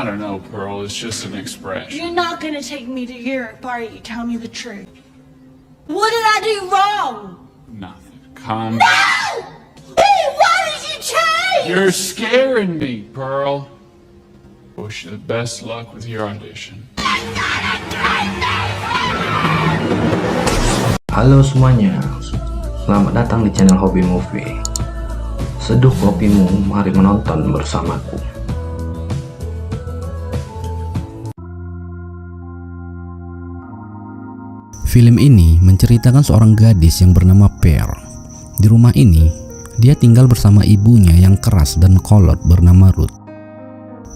I don't know, Pearl. It's just an expression. You're not gonna take me to Europe, are you? Tell me the truth. What did I do wrong? Nothing. Calm No! down. Hey, why did you change? You're scaring me, Pearl. Wish you the best luck with your audition. Halo semuanya, selamat datang di channel Hobi Movie. Seduh kopimu, mari menonton bersamaku. Film ini menceritakan seorang gadis yang bernama Per. Di rumah ini, dia tinggal bersama ibunya yang keras dan kolot bernama Ruth.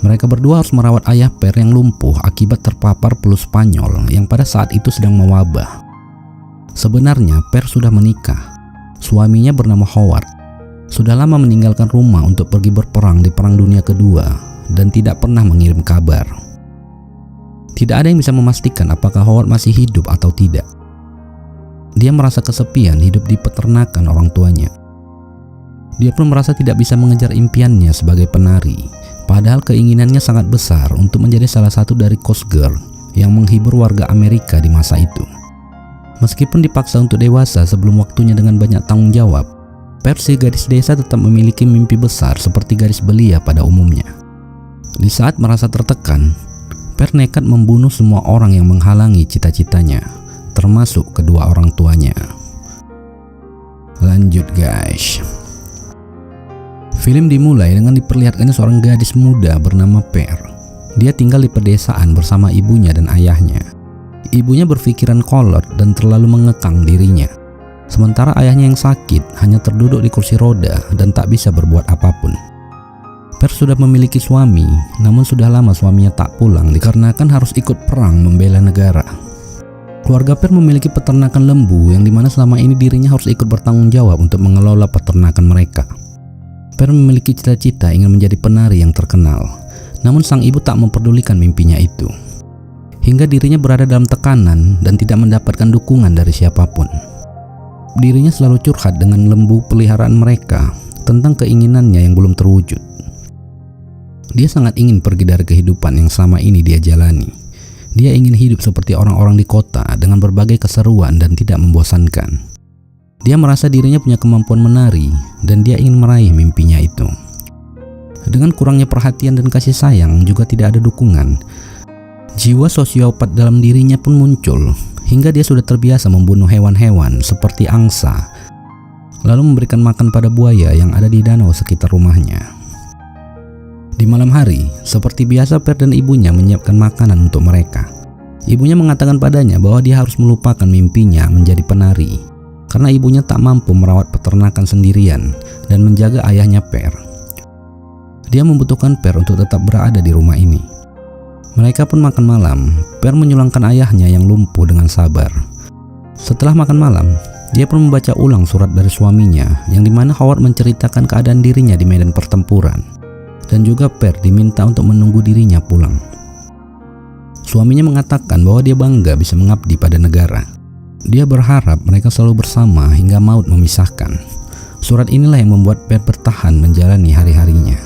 Mereka berdua harus merawat ayah Per yang lumpuh akibat terpapar flu Spanyol yang pada saat itu sedang mewabah. Sebenarnya Per sudah menikah. Suaminya bernama Howard. Sudah lama meninggalkan rumah untuk pergi berperang di Perang Dunia Kedua dan tidak pernah mengirim kabar. Tidak ada yang bisa memastikan apakah Howard masih hidup atau tidak. Dia merasa kesepian hidup di peternakan orang tuanya. Dia pun merasa tidak bisa mengejar impiannya sebagai penari, padahal keinginannya sangat besar untuk menjadi salah satu dari Coast Girl yang menghibur warga Amerika di masa itu. Meskipun dipaksa untuk dewasa sebelum waktunya dengan banyak tanggung jawab, Per si gadis desa tetap memiliki mimpi besar seperti gadis belia pada umumnya. Di saat merasa tertekan, Per nekat membunuh semua orang yang menghalangi cita-citanya, termasuk kedua orang tuanya. Lanjut guys. Film dimulai dengan diperlihatkannya seorang gadis muda bernama Per. Dia tinggal di pedesaan bersama ibunya dan ayahnya. Ibunya berpikiran kolot dan terlalu mengekang dirinya. Sementara ayahnya yang sakit hanya terduduk di kursi roda dan tak bisa berbuat apapun. Per sudah memiliki suami, namun sudah lama suaminya tak pulang dikarenakan harus ikut perang membela negara. Keluarga Per memiliki peternakan lembu yang dimana selama ini dirinya harus ikut bertanggung jawab untuk mengelola peternakan mereka. Per memiliki cita-cita ingin menjadi penari yang terkenal, namun sang ibu tak memperdulikan mimpinya itu. Hingga dirinya berada dalam tekanan dan tidak mendapatkan dukungan dari siapapun. Dirinya selalu curhat dengan lembu peliharaan mereka tentang keinginannya yang belum terwujud. Dia sangat ingin pergi dari kehidupan yang selama ini dia jalani. Dia ingin hidup seperti orang-orang di kota dengan berbagai keseruan dan tidak membosankan. Dia merasa dirinya punya kemampuan menari dan dia ingin meraih mimpinya itu. Dengan kurangnya perhatian dan kasih sayang juga tidak ada dukungan, jiwa sosiopat dalam dirinya pun muncul hingga dia sudah terbiasa membunuh hewan-hewan seperti angsa, lalu memberikan makan pada buaya yang ada di danau sekitar rumahnya. Di malam hari, seperti biasa Per dan ibunya menyiapkan makanan untuk mereka. Ibunya mengatakan padanya bahwa dia harus melupakan mimpinya menjadi penari, karena ibunya tak mampu merawat peternakan sendirian dan menjaga ayahnya Per. Dia membutuhkan Per untuk tetap berada di rumah ini. Mereka pun makan malam. Per menyulangkan ayahnya yang lumpuh dengan sabar. Setelah makan malam, dia pun membaca ulang surat dari suaminya yang dimana Howard menceritakan keadaan dirinya di medan pertempuran. Dan juga Per diminta untuk menunggu dirinya pulang. Suaminya mengatakan bahwa dia bangga bisa mengabdi pada negara. Dia berharap mereka selalu bersama hingga maut memisahkan. Surat inilah yang membuat Per bertahan menjalani hari-harinya.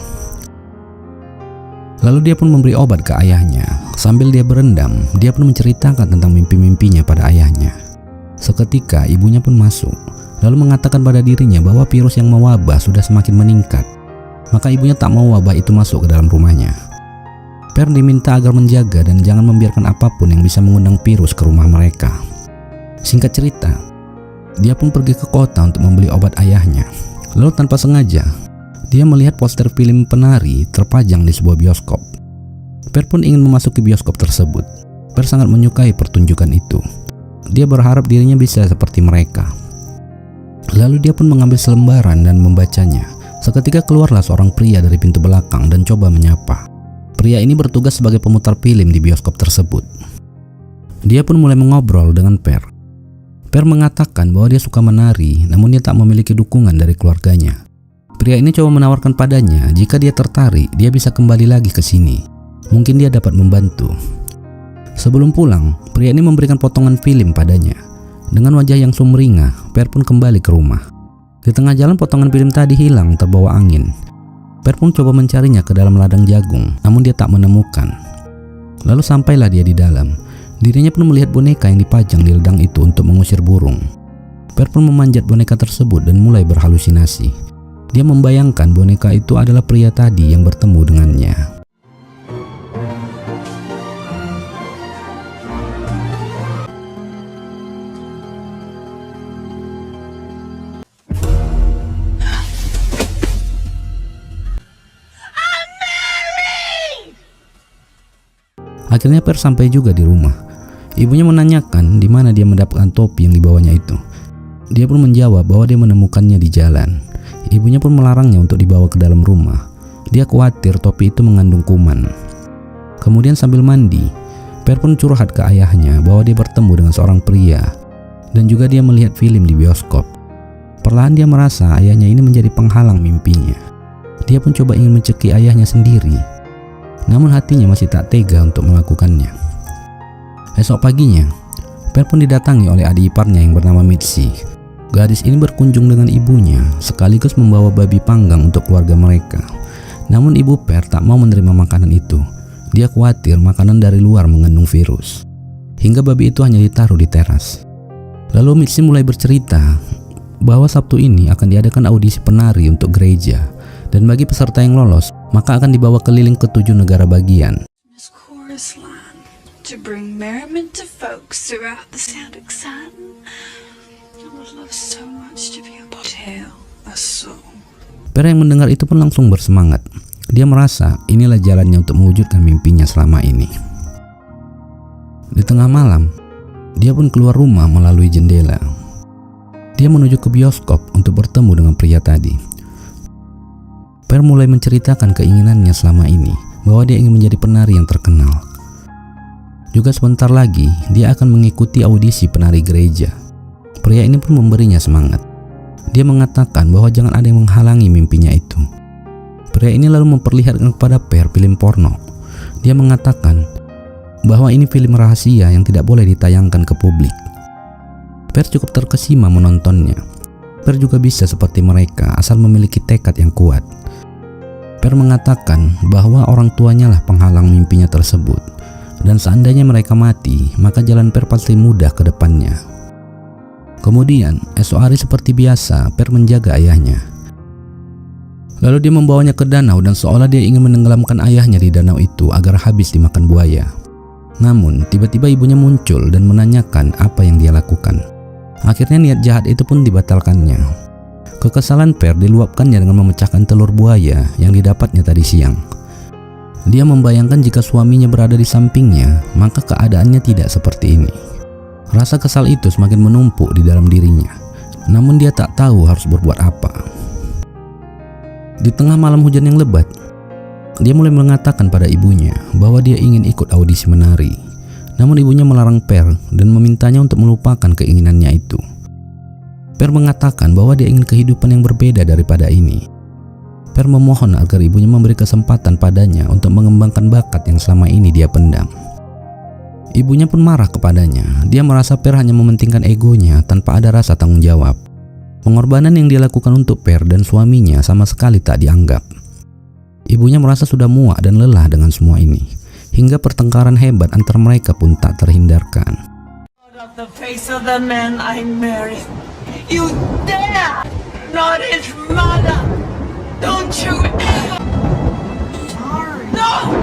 Lalu dia pun memberi obat ke ayahnya. Sambil dia berendam, dia pun menceritakan tentang mimpi-mimpinya pada ayahnya. Seketika ibunya pun masuk, lalu mengatakan pada dirinya bahwa virus yang mewabah sudah semakin meningkat. Maka ibunya tak mau wabah itu masuk ke dalam rumahnya. Per diminta agar menjaga dan jangan membiarkan apapun yang bisa mengundang virus ke rumah mereka. Singkat cerita, dia pun pergi ke kota untuk membeli obat ayahnya. Lalu tanpa sengaja, dia melihat poster film penari terpajang di sebuah bioskop. Per pun ingin memasuki bioskop tersebut. Per sangat menyukai pertunjukan itu. Dia berharap dirinya bisa seperti mereka. Lalu dia pun mengambil selembaran dan membacanya. Seketika keluarlah seorang pria dari pintu belakang dan coba menyapa. Pria ini bertugas sebagai pemutar film di bioskop tersebut. Dia pun mulai mengobrol dengan Per. Per mengatakan bahwa dia suka menari, namun dia tak memiliki dukungan dari keluarganya. Pria ini coba menawarkan padanya jika dia tertarik, dia bisa kembali lagi ke sini. Mungkin dia dapat membantu. Sebelum pulang, pria ini memberikan potongan film padanya. Dengan wajah yang sumringah, Per pun kembali ke rumah. Di tengah jalan potongan film tadi hilang terbawa angin. Per pun coba mencarinya ke dalam ladang jagung, namun dia tak menemukan. Lalu sampailah dia di dalam. Dirinya pun melihat boneka yang dipajang di ladang itu untuk mengusir burung. Per pun memanjat boneka tersebut dan mulai berhalusinasi. Dia membayangkan boneka itu adalah pria tadi yang bertemu dengannya. Akhirnya Per sampai juga di rumah. Ibunya menanyakan di mana dia mendapatkan topi yang dibawanya itu. Dia pun menjawab bahwa dia menemukannya di jalan. Ibunya pun melarangnya untuk dibawa ke dalam rumah. Dia khawatir topi itu mengandung kuman. Kemudian sambil mandi, Per pun curhat ke ayahnya bahwa dia bertemu dengan seorang pria dan juga dia melihat film di bioskop. Perlahan dia merasa ayahnya ini menjadi penghalang mimpinya. Dia pun coba ingin mencekik ayahnya sendiri, namun hatinya masih tak tega untuk melakukannya. Esok paginya, Per pun didatangi oleh adik iparnya yang bernama Mitzi. Gadis ini berkunjung dengan ibunya sekaligus membawa babi panggang untuk keluarga mereka. Namun ibu Per tak mau menerima makanan itu. Dia khawatir makanan dari luar mengandung virus. Hingga babi itu hanya ditaruh di teras. Lalu Mitzi mulai bercerita bahwa Sabtu ini akan diadakan audisi penari untuk gereja. Dan bagi peserta yang lolos, maka akan dibawa keliling ke 7 negara bagian. To bring merriment to folks throughout the sound exciting. I would love so much to be able to tell a song. Per yang mendengar itu pun langsung bersemangat. Dia merasa inilah jalannya untuk mewujudkan mimpinya selama ini. Di tengah malam, dia pun keluar rumah melalui jendela. Dia menuju ke bioskop untuk bertemu dengan pria tadi. Per mulai menceritakan keinginannya selama ini, bahwa dia ingin menjadi penari yang terkenal. Juga sebentar lagi, dia akan mengikuti audisi penari gereja. Pria ini pun memberinya semangat. Dia mengatakan bahwa jangan ada yang menghalangi mimpinya itu. Pria ini lalu memperlihatkan kepada Per film porno. Dia mengatakan bahwa ini film rahasia yang tidak boleh ditayangkan ke publik. Per cukup terkesima menontonnya. Per juga bisa seperti mereka asal memiliki tekad yang kuat. Per mengatakan bahwa orang tuanya lah penghalang mimpinya tersebut. Dan seandainya mereka mati, maka jalan Per pasti mudah ke depannya. Kemudian, esok hari seperti biasa, Per menjaga ayahnya. Lalu dia membawanya ke danau dan seolah dia ingin menenggelamkan ayahnya di danau itu agar habis dimakan buaya. Namun, tiba-tiba ibunya muncul dan menanyakan apa yang dia lakukan. Akhirnya niat jahat itu pun dibatalkannya. Kekesalan Per diluapkannya dengan memecahkan telur buaya yang didapatnya tadi siang. Dia membayangkan jika suaminya berada di sampingnya, maka keadaannya tidak seperti ini. Rasa kesal itu semakin menumpuk di dalam dirinya. Namun dia tak tahu harus berbuat apa. Di tengah malam hujan yang lebat, dia mulai mengatakan pada ibunya bahwa dia ingin ikut audisi menari. Namun ibunya melarang Per dan memintanya untuk melupakan keinginannya itu. Per mengatakan bahwa dia ingin kehidupan yang berbeda daripada ini. Per memohon agar ibunya memberi kesempatan padanya untuk mengembangkan bakat yang selama ini dia pendam. Ibunya pun marah kepadanya. Dia merasa Per hanya mementingkan egonya tanpa ada rasa tanggung jawab. Pengorbanan yang dia lakukan untuk Per dan suaminya sama sekali tak dianggap. Ibunya merasa sudah muak dan lelah dengan semua ini. Hingga pertengkaran hebat antar mereka pun tak terhindarkan. Out of the face of the man I married. You dare not his mother. Don't you ever. Sorry. No!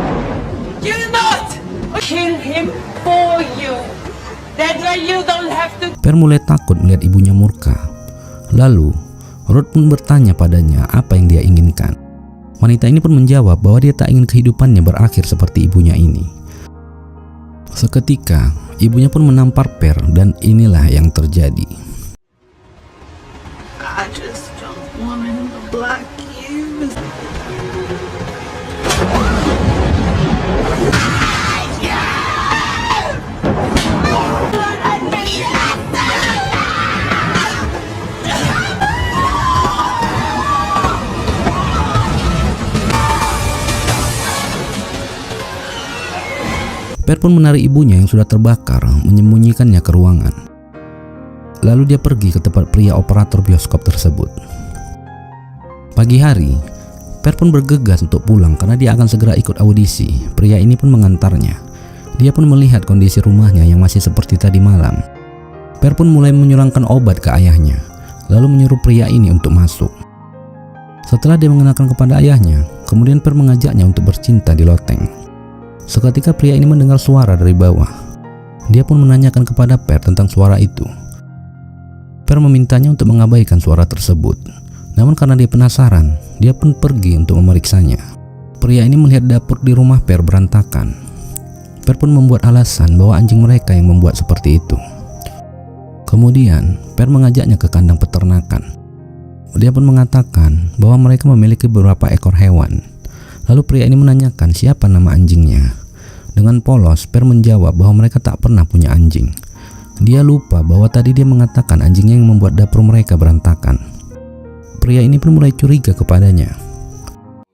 You not kill him for you. That's why you don't have to. Per mulai takut melihat ibunya murka. Lalu, Ruth pun bertanya padanya apa yang dia inginkan. Wanita ini pun menjawab bahwa dia tak ingin kehidupannya berakhir seperti ibunya ini. Seketika, ibunya pun menampar Per dan inilah yang terjadi. I just don't want him to block you. Per pun menarik ibunya yang sudah terbakar, menyembunyikannya ke ruangan. Lalu dia pergi ke tempat pria operator bioskop tersebut. Pagi hari, Per pun bergegas untuk pulang karena dia akan segera ikut audisi. Pria ini pun mengantarnya. Dia pun melihat kondisi rumahnya yang masih seperti tadi malam. Per pun mulai menyulangkan obat ke ayahnya, lalu menyuruh pria ini untuk masuk. Setelah dia mengenalkan kepada ayahnya, kemudian Per mengajaknya untuk bercinta di loteng. Seketika pria ini mendengar suara dari bawah. Dia pun menanyakan kepada Per tentang suara itu. Per memintanya untuk mengabaikan suara tersebut. Namun karena dia penasaran, dia pun pergi untuk memeriksanya. Pria ini melihat dapur di rumah Per berantakan. Per pun membuat alasan bahwa anjing mereka yang membuat seperti itu. Kemudian Per mengajaknya ke kandang peternakan. Dia pun mengatakan bahwa mereka memiliki beberapa ekor hewan. Lalu pria ini menanyakan siapa nama anjingnya. Dengan polos Per menjawab bahwa mereka tak pernah punya anjing. Dia lupa bahwa tadi dia mengatakan anjingnya yang membuat dapur mereka berantakan. Pria ini pun mulai curiga kepadanya.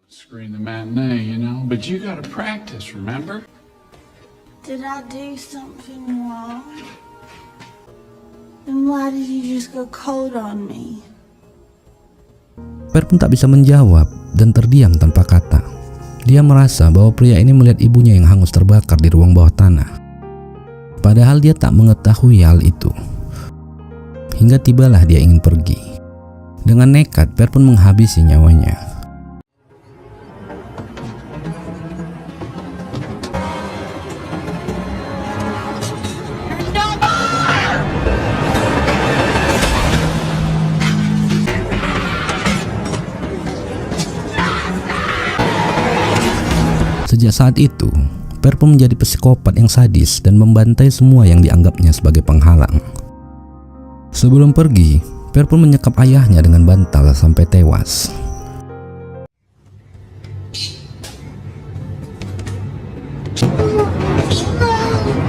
Screen the matinee, you know, but you gotta practice, remember? Did I do something wrong? Then why did you just go cold on me? Per pun tak bisa menjawab dan terdiam tanpa kata. Dia merasa bahwa pria ini melihat ibunya yang hangus terbakar di ruang bawah tanah. Padahal dia tak mengetahui hal itu. Hingga tibalah dia ingin pergi. Dengan nekat, Per pun menghabisi nyawanya. Sejak saat itu, Per pun menjadi psikopat yang sadis dan membantai semua yang dianggapnya sebagai penghalang. Sebelum pergi, Per pun menyekap ayahnya dengan bantal sampai tewas.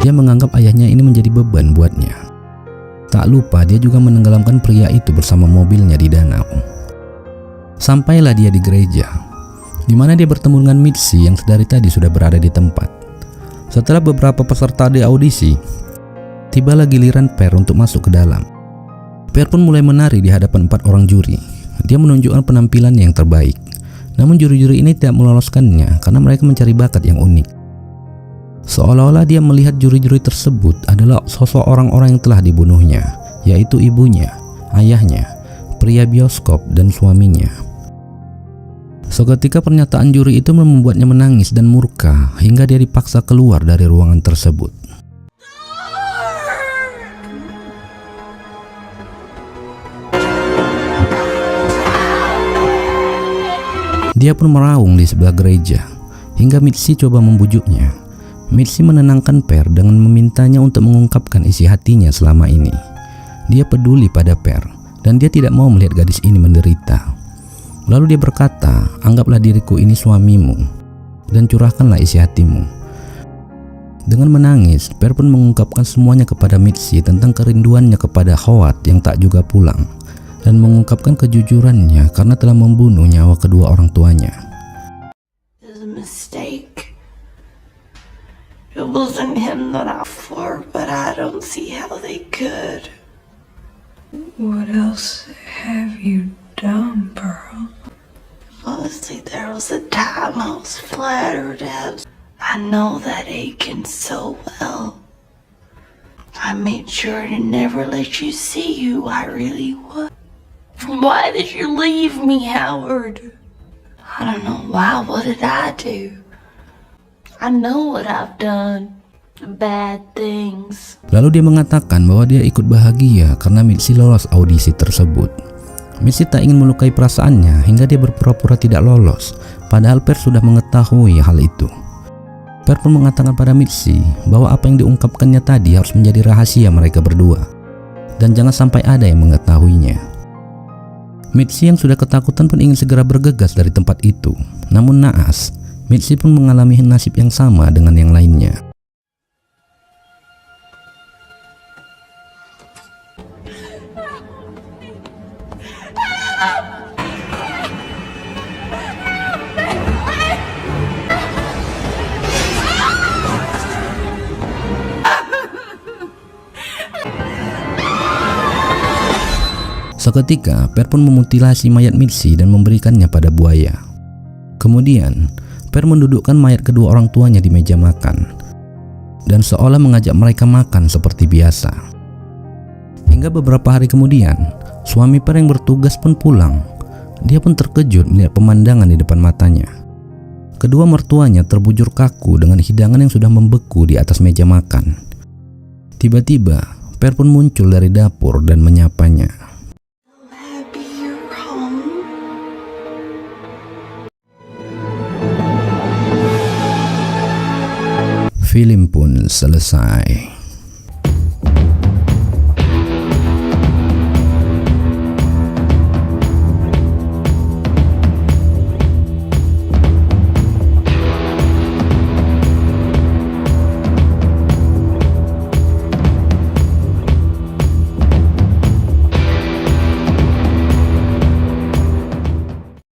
Dia menganggap ayahnya ini menjadi beban buatnya. Tak lupa dia juga menenggelamkan pria itu bersama mobilnya di danau. Sampailah dia di gereja, di mana dia bertemu dengan Mitzi yang sedari tadi sudah berada di tempat. Setelah beberapa peserta di audisi, tibalah giliran Per untuk masuk ke dalam. Per pun mulai menari di hadapan 4 orang juri. Dia menunjukkan penampilannya yang terbaik. Namun juri-juri ini tidak meloloskannya karena mereka mencari bakat yang unik. Seolah-olah dia melihat juri-juri tersebut adalah sosok orang-orang yang telah dibunuhnya, yaitu ibunya, ayahnya, pria bioskop, dan suaminya. Seketika pernyataan juri itu membuatnya menangis dan murka hingga dia dipaksa keluar dari ruangan tersebut. Dia pun meraung di sebelah gereja hingga Mitzi coba membujuknya. Mitzi menenangkan Per dengan memintanya untuk mengungkapkan isi hatinya selama ini. Dia peduli pada Per dan dia tidak mau melihat gadis ini menderita. Lalu dia berkata, anggaplah diriku ini suamimu dan curahkanlah isi hatimu. Dengan menangis, Per pun mengungkapkan semuanya kepada Mitzi tentang kerinduannya kepada Howard yang tak juga pulang, dan mengungkapkan kejujurannya karena telah membunuh nyawa kedua orang tuanya. It was a mistake. It wasn't him that I for, but I don't see how they could. What else have you done, Pearl? Honestly, there was a time I was flattered as I know that Aiken so well. I made sure to never let you see who I really was. Why did you leave me, Howard? I don't know why. What did I do? I know what I've done. Bad things. Lalu dia mengatakan bahwa dia ikut bahagia karena Mitzi lolos audisi tersebut. Mitzi tak ingin melukai perasaannya hingga dia berpura-pura tidak lolos, padahal Per sudah mengetahui hal itu. Per pun mengatakan pada Mitzi bahwa apa yang diungkapkannya tadi harus menjadi rahasia mereka berdua, dan jangan sampai ada yang mengetahuinya. Mitzi yang sudah ketakutan pun ingin segera bergegas dari tempat itu, namun naas, Mitzi pun mengalami nasib yang sama dengan yang lainnya. Seketika, Per pun memutilasi mayat Mitzi dan memberikannya pada buaya. Kemudian, Per mendudukkan mayat kedua orang tuanya di meja makan dan seolah mengajak mereka makan seperti biasa. Hingga beberapa hari kemudian, suami Per yang bertugas pun pulang. Dia pun terkejut melihat pemandangan di depan matanya. Kedua mertuanya terbujur kaku dengan hidangan yang sudah membeku di atas meja makan. Tiba-tiba, Per pun muncul dari dapur dan menyapanya. Happy you're home. Film pun selesai.